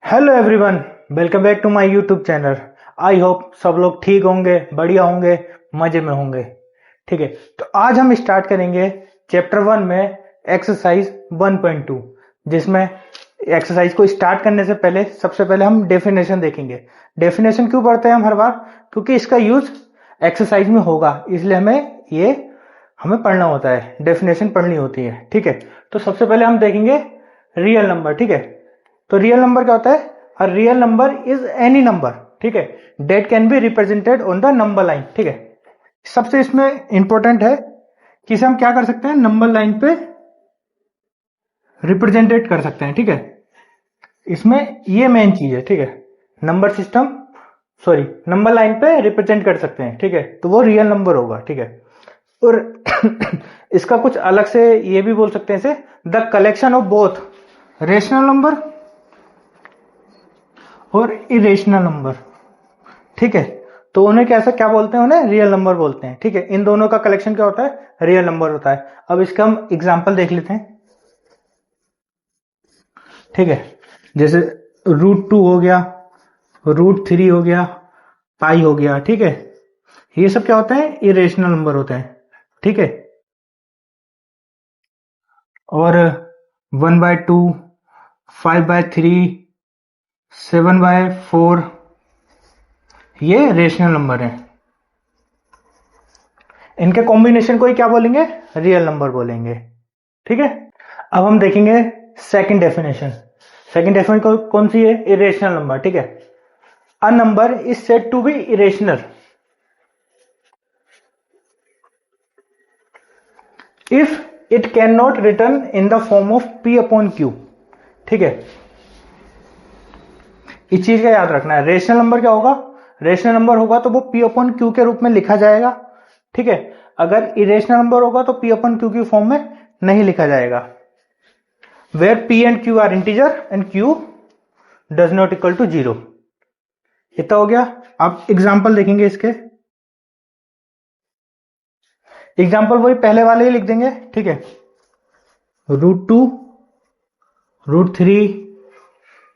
Hello everyone, welcome back to my YouTube channel. I hope सब लोग ठीक होंगे, बढ़िया होंगे, मजे में होंगे। ठीक है, तो आज हम स्टार्ट करेंगे चैप्टर 1 में एक्सरसाइज 1.2, जिसमें एक्सरसाइज को स्टार्ट करने से पहले सबसे पहले हम डेफिनेशन देखेंगे। डेफिनेशन क्यों पढ़ते हैं हम हर बार? क्योंकि इसका यूज एक्सरसाइज में होगा, इसलिए हमें पढ़ना होता है, डेफिनेशन पढ़नी होती है। ठीक है, तो सबसे पहले हम देखेंगे रियल नंबर। ठीक है, तो रियल नंबर क्या होता है? A real number is any number, ठीक है, date can be represented on the number line. ठीक है, सबसे इसमें इंपॉर्टेंट है कि इसे हम क्या कर सकते हैं, नंबर लाइन पे रिप्रेजेंटेट कर सकते हैं। ठीक है, इसमें ये मेन चीज है। ठीक है, number system, sorry, number line पे रिप्रेजेंट कर सकते हैं। ठीक है, तो वो रियल नंबर होगा। ठीक है, और इसका कुछ अलग से ये भी बोल सकते हैं इसे, the collection of both rational number और इरेशनल नंबर। ठीक है, तो उन्हें कैसे क्या बोलते हैं? उन्हें रियल नंबर बोलते हैं। ठीक है, इन दोनों का कलेक्शन क्या होता है? रियल नंबर होता है। अब इसका हम एग्जांपल देख लेते हैं। ठीक है, जैसे √2 हो गया, √3 हो गया, पाई हो गया। ठीक है, ये सब क्या होते हैं? इरेशनल नंबर होते हैं। ठीक है, और 1/2, 5/3, 7/4 ये रेशनल नंबर है। इनके कॉम्बिनेशन को ही क्या बोलेंगे? रियल नंबर बोलेंगे। ठीक है, अब हम देखेंगे सेकंड डेफिनेशन। सेकंड डेफिनेशन कौन सी है? Irrational number. ठीक है, a number is said to be irrational if it can not return in the form of P/Q। ठीक है, इस चीज का याद रखना है। रेशनल नंबर क्या होगा? रेशनल नंबर होगा तो वो P/Q के रूप में लिखा जाएगा। ठीक है, अगर इरेशनल नंबर होगा तो P/Q की फॉर्म में नहीं लिखा जाएगा। Where P and Q are integer and Q does not equal to 0। इतना हो गया। अब एग्जाम्पल देखेंगे इसके। एग्जाम्पल वही पहले वाले ही लिख देंगे। ठीक है, √2, √3,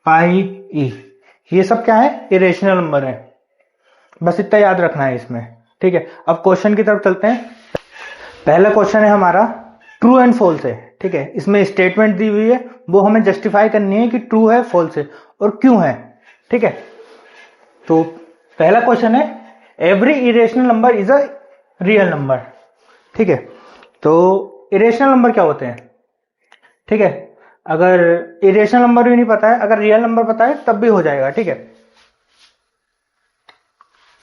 पाई ई, ये सब क्या है? इरेशनल नंबर है। बस इतना याद रखना है इसमें। ठीक है, अब क्वेश्चन की तरफ चलते हैं। पहला क्वेश्चन है हमारा, ट्रू एंड फॉल्स है। ठीक है, इसमें स्टेटमेंट दी हुई है, वो हमें जस्टिफाई करनी है कि ट्रू है, फॉल्स है और क्यों है। ठीक है, तो पहला क्वेश्चन है, every irrational number is a real number. ठीक है, तो इरेशनल नंबर क्या होते हैं? ठीक है, अगर इरेशनल नंबर भी नहीं पता है, अगर रियल नंबर पता है तब भी हो जाएगा। ठीक है,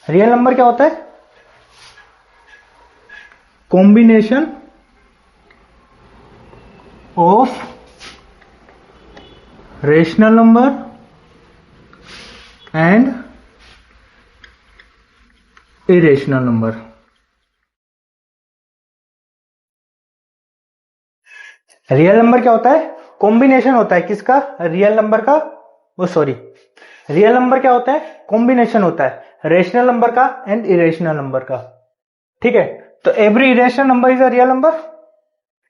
रियल नंबर क्या होता है? Combination of rational number and irrational number. Real number क्या होता है? कॉम्बिनेशन होता है किसका? रियल नंबर का, वो सॉरी, रियल नंबर क्या होता है? कॉम्बिनेशन होता है रेशनल नंबर का एंड इरेशनल नंबर का। ठीक है, तो every irrational number is a real number,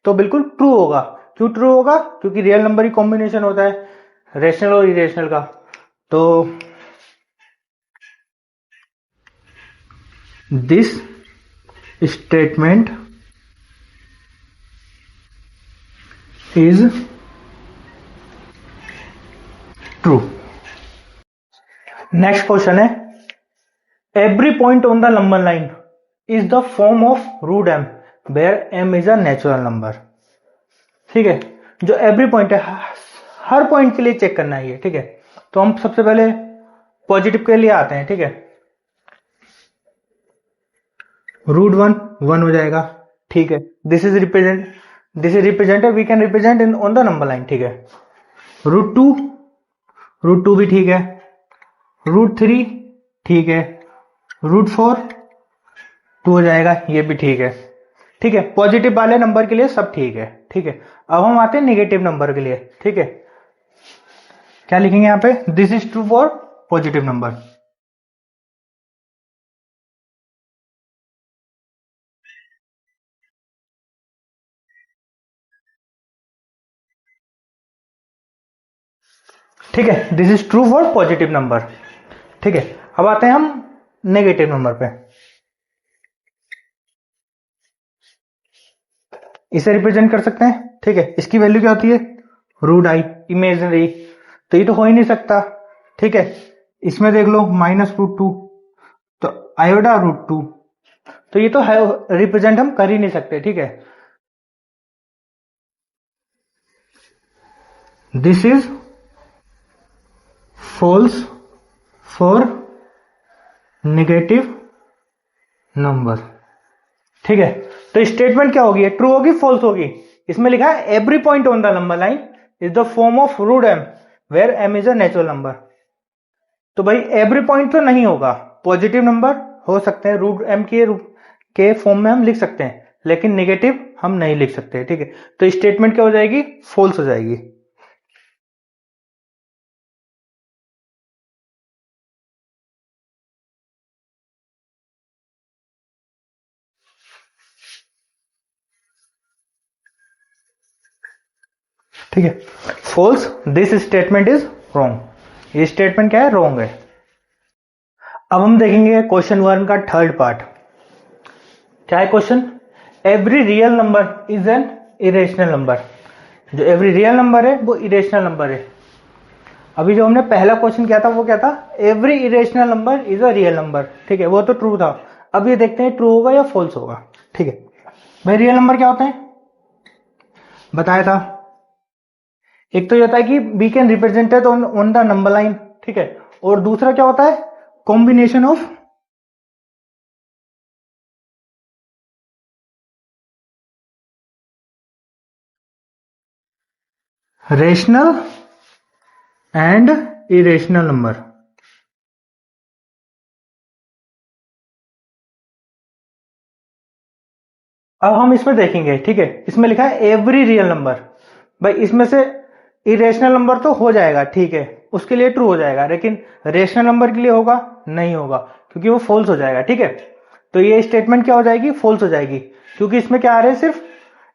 तो बिल्कुल ट्रू होगा। क्यों ट्रू होगा? क्योंकि रियल नंबर ही कॉम्बिनेशन होता है रेशनल और इरेशनल का। तो this statement is true. Next question है, every point on the number line is the form of √m where m is a natural number. ठीक है, जो एवरी पॉइंट है, हर पॉइंट के लिए चेक करना है ये। ठीक है, तो हम सबसे पहले पॉजिटिव के लिए आते हैं। ठीक है, √1 1 हो जाएगा। ठीक है, this is represented, we can represent in on the number line. ठीक है, √2, √2 भी ठीक है, √3 ठीक है, √4 2 हो जाएगा, ये भी ठीक है। ठीक है, पॉजिटिव वाले नंबर के लिए सब ठीक है। ठीक है, अब हम आते हैं नेगेटिव नंबर के लिए। ठीक है, क्या लिखेंगे यहाँ पे? This is true for positive number. ठीक है, this is true for positive number. ठीक है, अब आते हैं हम नेगेटिव नंबर पे। इसे रिप्रेजेंट कर सकते हैं। ठीक है, इसकी वैल्यू क्या होती है? रूट आई, इमेजनरी, तो ये तो हो ही नहीं सकता। ठीक है, इसमें देख लो -√2, तो आयोडा √2, तो ये तो है, रिप्रेजेंट हम कर ही नहीं सकते। ठीक है, this is false for negative number. ठीक है, तो स्टेटमेंट क्या होगी? ट्रू होगी, फॉल्स होगी? इसमें लिखा है every point on the number line is the form of root M where M is a natural number. तो भाई एवरी पॉइंट तो नहीं होगा, पॉजिटिव नंबर हो सकते हैं, रूट एम के फॉर्म में हम लिख सकते हैं, लेकिन नेगेटिव हम नहीं लिख सकते। ठीक है, तो स्टेटमेंट क्या हो जाएगी? फॉल्स हो जाएगी। ठीक है, false, this statement is wrong. ये स्टेटमेंट क्या है? रॉन्ग है। अब हम देखेंगे क्वेश्चन 1 का थर्ड पार्ट। क्या है question? Every real number is an irrational number. जो एवरी रियल नंबर है वो इरेशनल नंबर है। अभी जो हमने पहला क्वेश्चन किया था वो क्या था? Every irrational number is a real number. ठीक है, वो तो ट्रू था। अब ये देखते हैं ट्रू होगा या फॉल्स होगा। ठीक है, भाई रियल नंबर क्या होते हैं? बताया था। एक तो ये होता है कि we can represented on the number line. ठीक है, और दूसरा क्या होता है? Combination of rational and irrational number. अब हम इसमें देखेंगे। ठीक है, इसमें लिखा है एवरी रियल नंबर। भाई इसमें से इरेशनल नंबर तो हो जाएगा, ठीक है, उसके लिए ट्रू हो जाएगा, लेकिन रेशनल नंबर के लिए होगा? नहीं होगा, क्योंकि वो फॉल्स हो जाएगा। ठीक है, तो ये स्टेटमेंट क्या हो जाएगी? फॉल्स हो जाएगी, क्योंकि इसमें क्या आ रहे हैं? सिर्फ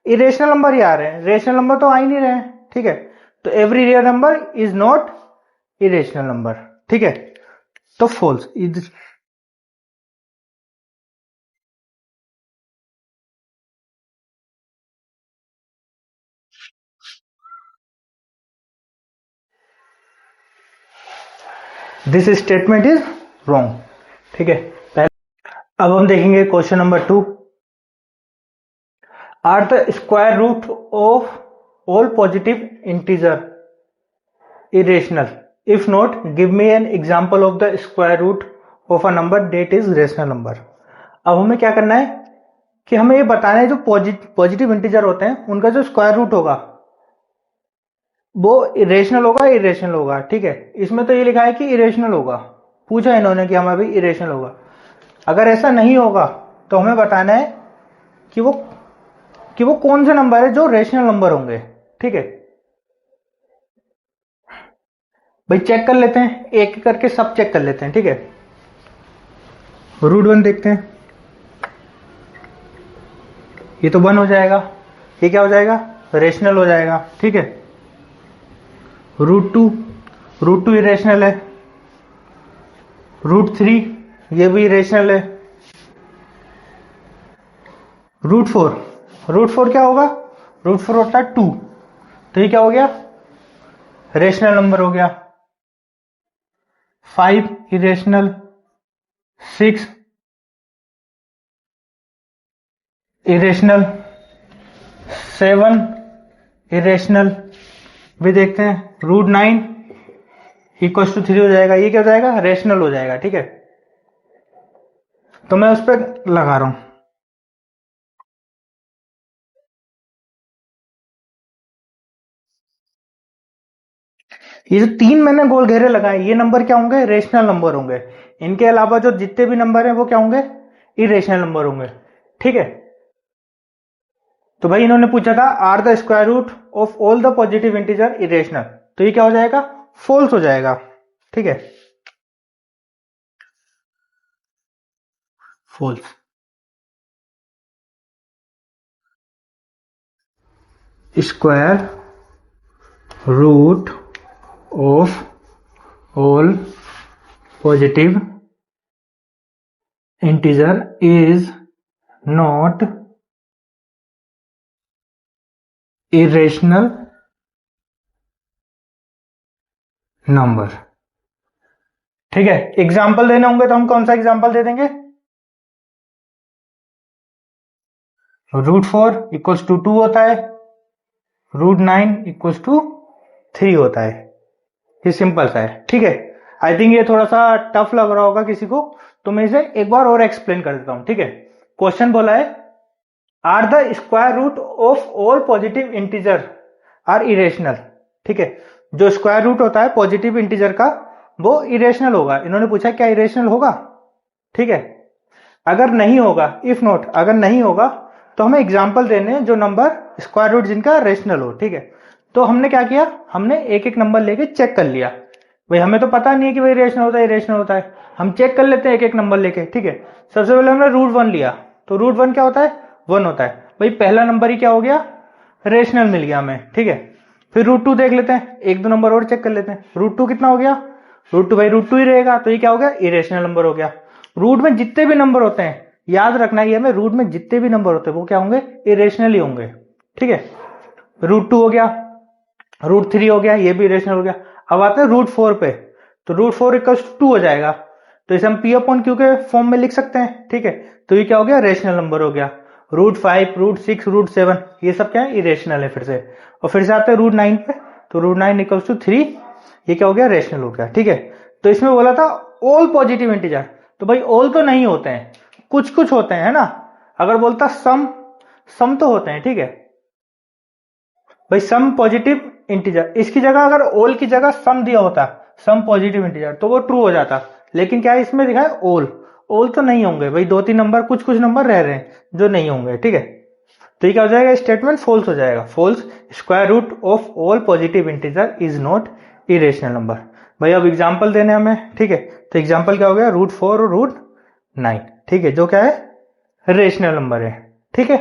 इरेशनल नंबर ही आ रहे हैं, रेशनल नंबर तो आ ही नहीं रहे हैं। ठीक है, तो every real number is not irrational number. ठीक है, तो false is. This statement is wrong. ठीक है, अब हम देखेंगे question number 2। Are the square root of all positive integer irrational? If not, give me an example of the square root of a number that is rational number. अब हमें क्या करना है कि हमें ये बताना है जो पॉजिटिव इंटीजर होते हैं उनका जो स्क्वायर रूट होगा वो इरेशनल होगा, इरेशनल होगा। ठीक है, इसमें तो ये लिखा है कि इरेशनल होगा, पूछा इन्होंने कि हमें भी इरेशनल होगा। अगर ऐसा नहीं होगा तो हमें बताना है कि वो कौन से नंबर है जो रेशनल नंबर होंगे। ठीक है, भाई चेक कर लेते हैं, एक एक करके सब चेक कर लेते हैं। ठीक है, रूट 1 देखते हैं, ये तो 1 हो जाएगा, ये क्या हो जाएगा? रेशनल हो जाएगा। ठीक है, रूट टू इरेशनल है, रूट 3 ये भी इरेशनल है, रूट फोर क्या होगा? रूट 4 होता है 2, तो ये क्या हो गया? रेशनल नंबर हो गया। 5 इरेशनल, 6 इरेशनल, 7 इरेशनल भी देखते हैं। रूट 9 इक्वल टू 3 हो जाएगा, ये क्या हो जाएगा? रेशनल हो जाएगा। ठीक है, तो मैं उस पर लगा रहा हूं। ये जो 3 मैंने गोल घेरे लगाए, ये नंबर क्या होंगे? रेशनल नंबर होंगे। इनके अलावा जो जितने भी नंबर हैं वो क्या होंगे? इरेशनल नंबर होंगे। ठीक है, तो भाई इन्होंने पूछा था are the square root of all the positive integer irrational, तो ये क्या हो जाएगा? फॉल्स हो जाएगा। ठीक है, false. Square root of all positive integer is not irrational number। ठीक है, एग्जाम्पल देने होंगे तो हम कौन सा एग्जाम्पल दे देंगे? √4 इक्वल्स टू 2 होता है, √9 इक्वल्स टू 3 होता है। ये सिंपल सा है। ठीक है, आई थिंक ये थोड़ा सा टफ लग रहा होगा किसी को, तो मैं इसे एक बार और एक्सप्लेन कर देता हूं। ठीक है, क्वेश्चन बोला है are the square root of all positive integer are irrational. ठीक है, जो स्क्वायर रूट होता है पॉजिटिव इंटीजर का वो इरेशनल होगा। इन्होंने पूछा क्या इरेशनल होगा? ठीक है, अगर नहीं होगा, इफ नॉट, अगर नहीं होगा तो हमें एग्जाम्पल देने जो नंबर स्क्वायर रूट जिनका रेशनल हो। ठीक है, तो हमने क्या किया, हमने एक एक नंबर लेके चेक कर लिया। भाई हमें तो पता नहीं है कि भाई रेशनल होता है इरेशनल होता है, हम चेक कर लेते हैं एक एक नंबर लेके। ठीक है, सबसे पहले हमने √1 लिया, तो √1 क्या होता है? 1 होता है। भाई पहला नंबर ही क्या हो गया? रेशनल मिल गया हमें। ठीक है, फिर √2 देख लेते हैं, एक दो नंबर और चेक कर लेते हैं। √2 कितना हो गया? √2 भाई √2 ही रहेगा, तो ये क्या हो गया? इरेशनल नंबर हो गया। रूट में जितने भी नंबर होते हैं, याद रखना है हमें, रूट में जितने भी नंबर होते हैं वो क्या होंगे? इरेशनल ही होंगे। ठीक है, √2 हो गया, √3 हो गया, ये भी इरेशनल हो गया। अब आते हैं √4 पे, तो √4 इक्वल्स टू 2 हो जाएगा, तो इसे हम P/Q के फॉर्म में लिख सकते हैं। ठीक है, तो ये क्या हो गया? रेशनल नंबर हो गया। √5, √6, √7 ये सब क्या है? इरेशनल है फिर से। और फिर से आते हैं √9 पे, तो √9 इक्वल्स टू 3, ये क्या हो गया? रेशनल हो गया। ठीक है, तो इसमें बोला था ऑल पॉजिटिव इंटीजर, तो भाई ऑल तो नहीं होते हैं, कुछ कुछ होते हैं, है ना। अगर बोलता सम तो होते हैं। ठीक है भाई, सम पॉजिटिव इंटीजर, इसकी जगह अगर ऑल की जगह सम दिया होता, सम पॉजिटिव इंटीजर, तो वो ट्रू हो जाता। लेकिन क्या है इसमें दिखा है? ऑल तो नहीं होंगे भाई, दो तीन नंबर, कुछ कुछ नंबर रह रहे हैं जो नहीं होंगे। ठीक है, तो ये क्या हो जाएगा? स्टेटमेंट फॉल्स हो जाएगा। False, square root of all positive integer is not irrational number. भाई अब एग्जाम्पल देने हमें। ठीक है, तो एग्जाम्पल क्या हो गया? √4 और √9। ठीक है, जो क्या है? रेशनल नंबर है। ठीक है,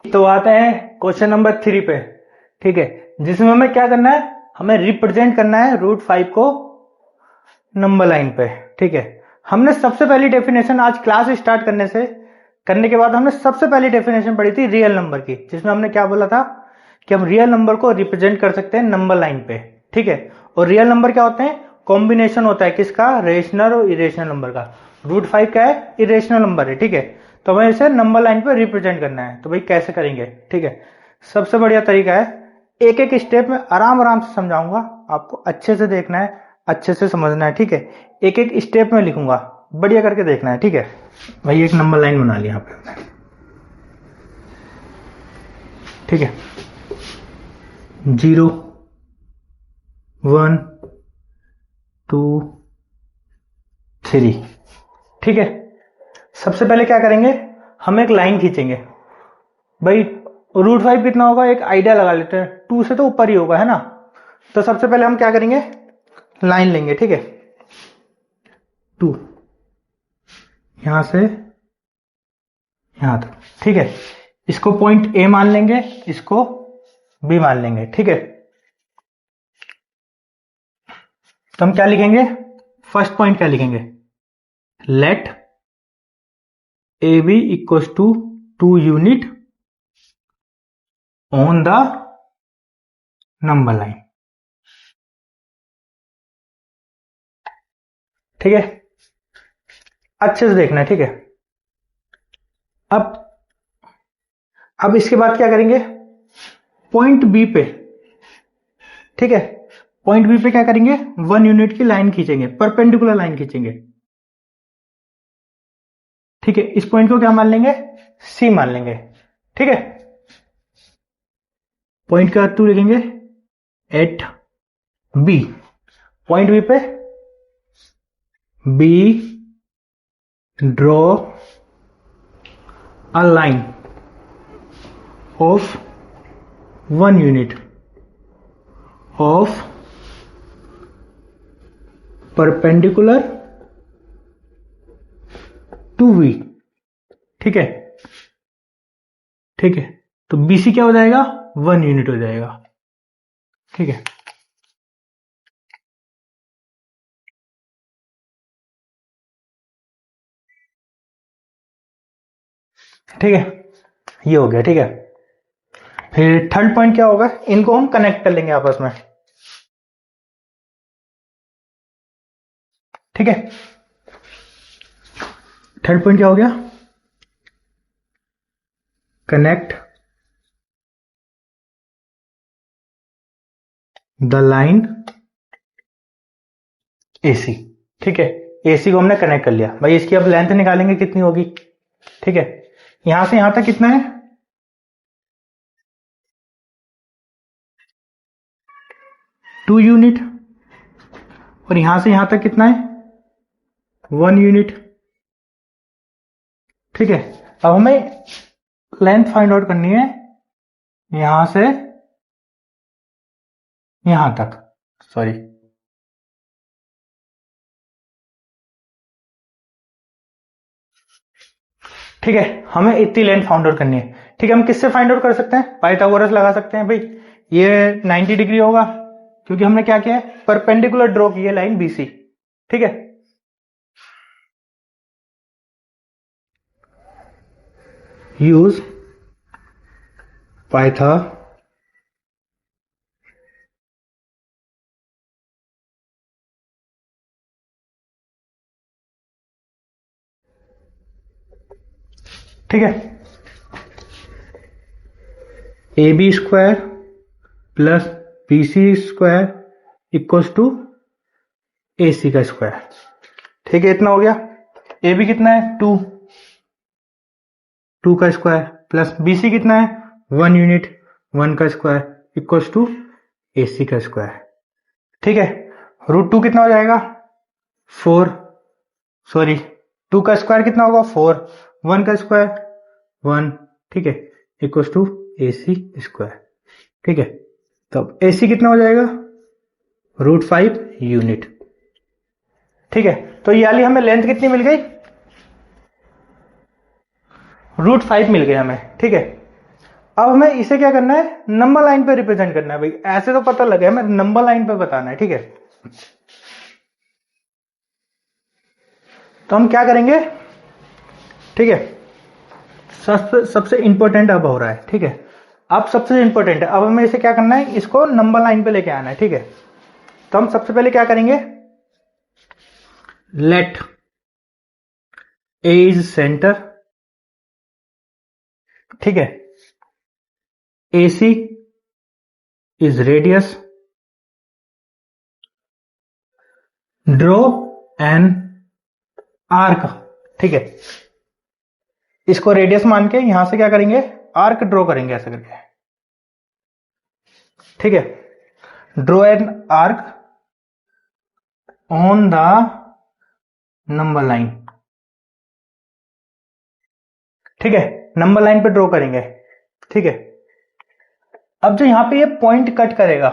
तो आते हैं क्वेश्चन नंबर 3 पे। ठीक है, जिसमें हमें क्या करना है? हमें रिप्रेजेंट करना है √5 को नंबर लाइन पे। ठीक है, हमने सबसे पहली डेफिनेशन आज क्लास स्टार्ट करने के बाद हमने सबसे पहली डेफिनेशन पढ़ी थी रियल नंबर की, जिसमें हमने क्या बोला था कि हम रियल नंबर को रिप्रेजेंट कर सकते हैं नंबर लाइन पे। ठीक है, और रियल नंबर क्या होते हैं? कॉम्बिनेशन होता है किसका? रेशनल और इरेशनल नंबर का। √5 क्या है? इरेशनल नंबर है। ठीक है, तो हमें इसे नंबर लाइन पे रिप्रेजेंट करना है। तो भाई कैसे करेंगे? ठीक है, सबसे बढ़िया तरीका है, एक एक स्टेप में आराम आराम से समझाऊंगा, आपको अच्छे से देखना है, अच्छे से समझना है। ठीक है, एक एक स्टेप में लिखूंगा, बढ़िया करके देखना है। ठीक है भाई, एक नंबर लाइन बना लिया यहाँ पे। ठीक है, 0, 1, 2, 3। ठीक है, सबसे पहले क्या करेंगे? हम एक लाइन खींचेंगे। भाई √5 कितना होगा? एक आइडिया लगा लेते हैं, 2 से तो ऊपर ही होगा, है ना। तो सबसे पहले हम क्या करेंगे? लाइन लेंगे। ठीक है, 2 यहां से यहां तक। ठीक है, इसको पॉइंट ए मान लेंगे, इसको बी मान लेंगे। ठीक है, तो हम क्या लिखेंगे? फर्स्ट पॉइंट क्या लिखेंगे? Let A B equals to 2 unit on the number line. ठीक है, अच्छे से देखना है। ठीक है, अब इसके बाद क्या करेंगे? पॉइंट बी पे, ठीक है, पॉइंट बी पे क्या करेंगे? 1 यूनिट की लाइन खींचेंगे, परपेंडिकुलर लाइन खींचेंगे। ठीक है, इस पॉइंट को क्या मान लेंगे? सी मान लेंगे। ठीक है, पॉइंट का टू लिखेंगे एट बी। पॉइंट बी पे B draw a line of 1 unit of perpendicular to V. ठीक है, ठीक है, तो बीसी क्या हो जाएगा? 1 यूनिट हो जाएगा। ठीक है, ठीक है, ये हो गया। ठीक है, फिर थर्ड पॉइंट क्या होगा, इनको हम कनेक्ट कर लेंगे आपस में। ठीक है, थर्ड पॉइंट क्या हो गया, कनेक्ट द लाइन एसी। ठीक है, एसी को हमने कनेक्ट कर लिया भाई। इसकी अब लेंथ निकालेंगे कितनी होगी। ठीक है, यहां से यहां तक कितना है, 2 यूनिट, और यहां से यहां तक कितना है, 1 यूनिट। ठीक है, अब हमें लेंथ फाइंड आउट करनी है यहां से यहां तक, सॉरी, ठीक है, हमें इतनी लेंथ फाइंड आउट करनी है। ठीक है, हम किससे फाइंड आउट कर सकते हैं, पाइथागोरस लगा सकते हैं भाई। ये 90 डिग्री होगा, क्योंकि हमने क्या किया है, परपेंडिकुलर ड्रॉ की है लाइन बीसी। ठीक है, यूज पाइथा ठीक है, A B square plus B C square equals to A C का स्क्वायर। ठीक है, इतना हो गया। ए बी कितना है, 2, 2 का स्क्वायर, प्लस बी सी कितना है, 1 यूनिट, 1 का square equals to A C का स्क्वायर। ठीक है, √2 कितना हो जाएगा, 4, सॉरी 2 का स्क्वायर कितना होगा, 4, 1 का स्क्वायर 1। ठीक है, equals to A C square. ठीक है, तब ए सी कितना हो जाएगा, √5 यूनिट। ठीक है, तो ये वाली हमें लेंथ कितनी मिल गई, √5 मिल गई हमें। ठीक है, अब हमें इसे क्या करना है, नंबर लाइन पे रिप्रेजेंट करना है भाई। ऐसे तो पता लगे, हमें नंबर लाइन पे बताना है। ठीक है, तो हम क्या करेंगे, ठीक है, सबसे इंपॉर्टेंट अब हो रहा है। ठीक है, अब सबसे इंपॉर्टेंट है, अब हमें इसे क्या करना है, इसको नंबर लाइन पे लेके आना है। ठीक है, तो हम सबसे पहले क्या करेंगे, लेट ए इज सेंटर। ठीक है, A C is radius, draw an arc. ठीक है, इसको रेडियस मान के यहां से क्या करेंगे, आर्क ड्रॉ करेंगे ऐसे करके। ठीक है, draw an arc on the number line. ठीक है, नंबर लाइन पे ड्रॉ करेंगे। ठीक है, अब जो यहां पे ये पॉइंट कट करेगा,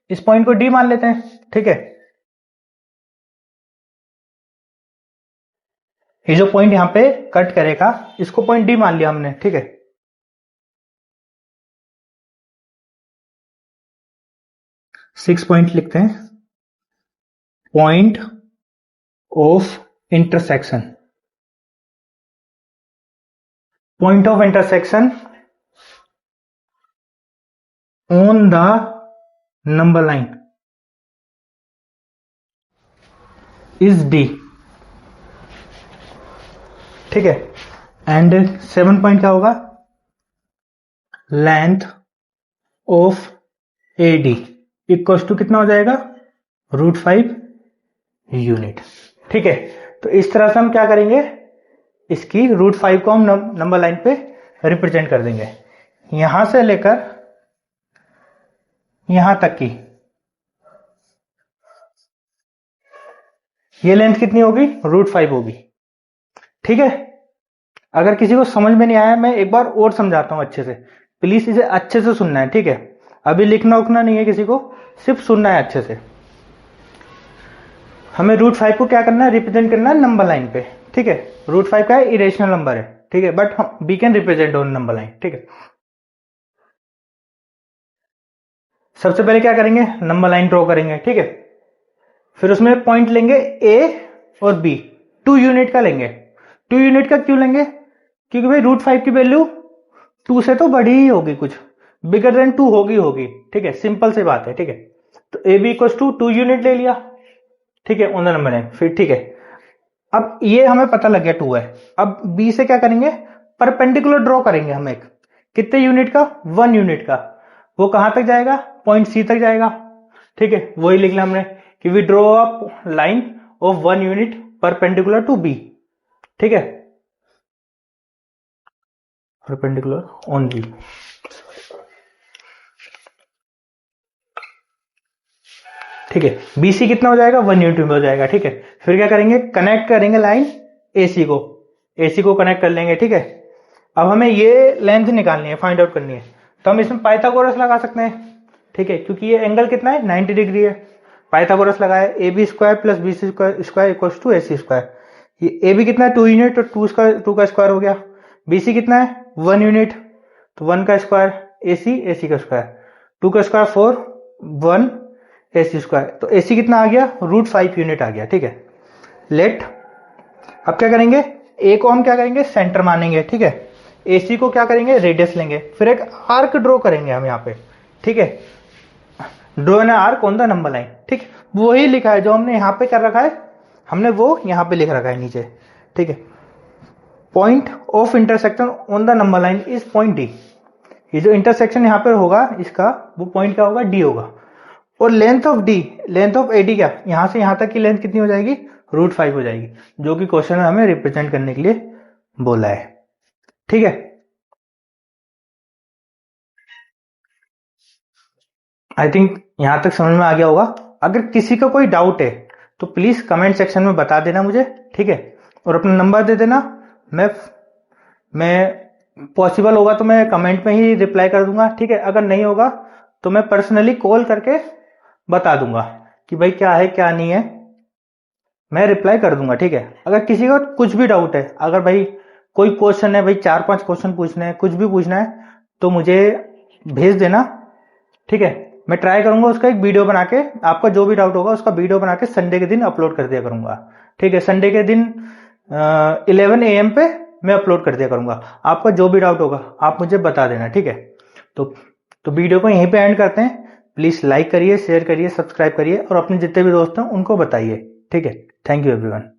इस पॉइंट को डी मान लेते हैं। ठीक है, ये जो पॉइंट यहां पे कट करेगा, इसको पॉइंट डी मान लिया हमने। ठीक है, सिक्स पॉइंट लिखते हैं, point of intersection, point of intersection on the number line is D. ठीक है, एंड 7 पॉइंट क्या होगा, length of A D equals to कितना हो जाएगा, √5 यूनिट। ठीक है, तो इस तरह से हम क्या करेंगे, इसकी √5 को हम नंबर लाइन पे रिप्रेजेंट कर देंगे। यहां से लेकर यहां तक की ये लेंथ कितनी होगी, √5 होगी। ठीक है, अगर किसी को समझ में नहीं आया, मैं एक बार और समझाता हूं अच्छे से, प्लीज इसे अच्छे से सुनना है। ठीक है, अभी लिखना उखना नहीं है किसी को, सिर्फ सुनना है अच्छे से। हमें √5 को क्या करना है, रिप्रेजेंट करना है नंबर लाइन पे। ठीक है, √5 का इरेशनल नंबर है। ठीक है, बट हम we can represent on number line. ठीक है, सबसे पहले क्या करेंगे, नंबर लाइन ड्रॉ करेंगे। ठीक है, फिर उसमें पॉइंट लेंगे ए और बी, 2 यूनिट का लेंगे। 2 यूनिट का क्यों लेंगे, क्योंकि भाई √5 की वैल्यू 2 से तो बड़ी ही होगी, कुछ बिगर देन 2 होगी। ठीक है, सिंपल सी बात है। ठीक है, तो A B equal to 2 unit ले लिया। ठीक है, ऑन द नंबर है फिर। ठीक है, अब ये हमें पता लग गया 2 है। अब बी से क्या करेंगे, परपेंडिकुलर ड्रॉ करेंगे हम एक, कितने यूनिट का, 1 यूनिट का। वो कहां तक जाएगा, पॉइंट सी तक जाएगा। ठीक है, वही लिख लिया हमने कि we draw up line of 1 unit perpendicular to B. ठीक है, परपेंडिकुलर ऑन बी। ठीक है, बीसी कितना हो जाएगा, 1 यूनिट में हो जाएगा। ठीक है, फिर क्या करेंगे, कनेक्ट करेंगे लाइन एसी को कनेक्ट कर लेंगे। ठीक है, अब हमें ये लेंथ निकालनी है, फाइंड आउट करनी है, तो हम इसमें पाइथागोरस लगा सकते हैं। ठीक है, क्योंकि ये एंगल कितना है, 90 डिग्री है। पाइथागोरस लगाए, A B square plus B C square equal to A C square. ये ए बी कितना है, 2 यूनिट, और 2 का स्क्वायर हो गया। बी सी कितना है, 1 यूनिट, तो 1 का स्क्वायर, ए सी का स्क्वायर, 2 का स्क्वायर 4, 1 ए सी स्क्वायर। तो ए सी कितना आ गया, √5 यूनिट आ गया। ठीक है, लेट, अब क्या करेंगे, ए को हम क्या करेंगे, सेंटर मानेंगे। ठीक है, एसी को क्या करेंगे, रेडियस लेंगे, फिर एक आर्क ड्रॉ करेंगे हम यहाँ पे। ठीक है, draw an arc on the number line. ठीक, वही लिखा है जो हमने यहाँ पे कर रखा है, हमने वो यहाँ पे लिख रखा है नीचे। ठीक है, point of intersection on the number line is point D. ये जो इंटरसेक्शन यहाँ पे होगा इसका, वो पॉइंट क्या होगा, डी होगा। और लेंथ ऑफ एडी क्या, यहां से यहां तक की लेंथ कितनी हो जाएगी, √5 हो जाएगी, जो कि क्वेश्चन में हमें रिप्रेजेंट करने के लिए बोला है। ठीक है, आई थिंक यहां तक समझ में आ गया होगा। अगर किसी का कोई डाउट है तो प्लीज कमेंट सेक्शन में बता देना मुझे। ठीक है, और अपना नंबर दे देना, मैं पॉसिबल होगा तो मैं कमेंट में ही रिप्लाई कर दूंगा। ठीक है, अगर नहीं होगा तो मैं पर्सनली कॉल करके बता दूंगा कि भाई क्या है क्या नहीं है, मैं रिप्लाई कर दूंगा। ठीक है, अगर किसी का कुछ भी डाउट है, अगर भाई कोई क्वेश्चन है, भाई 4-5 क्वेश्चन पूछने हैं, कुछ भी पूछना है, तो मुझे भेज देना। ठीक है, मैं ट्राई करूंगा उसका एक वीडियो बना के, आपका जो भी डाउट होगा उसका वीडियो बना के संडे के दिन अपलोड कर दिया करूंगा। ठीक है, संडे के दिन 11 AM पे मैं अपलोड कर दिया करूंगा। आपका जो भी डाउट होगा आप मुझे बता देना। ठीक है, तो वीडियो को यहीं पे एंड करते हैं। प्लीज लाइक करिए, शेयर करिए, सब्सक्राइब करिए, और अपने जितने भी दोस्त हैं उनको बताइए। ठीक है, थैंक यू एवरीवन।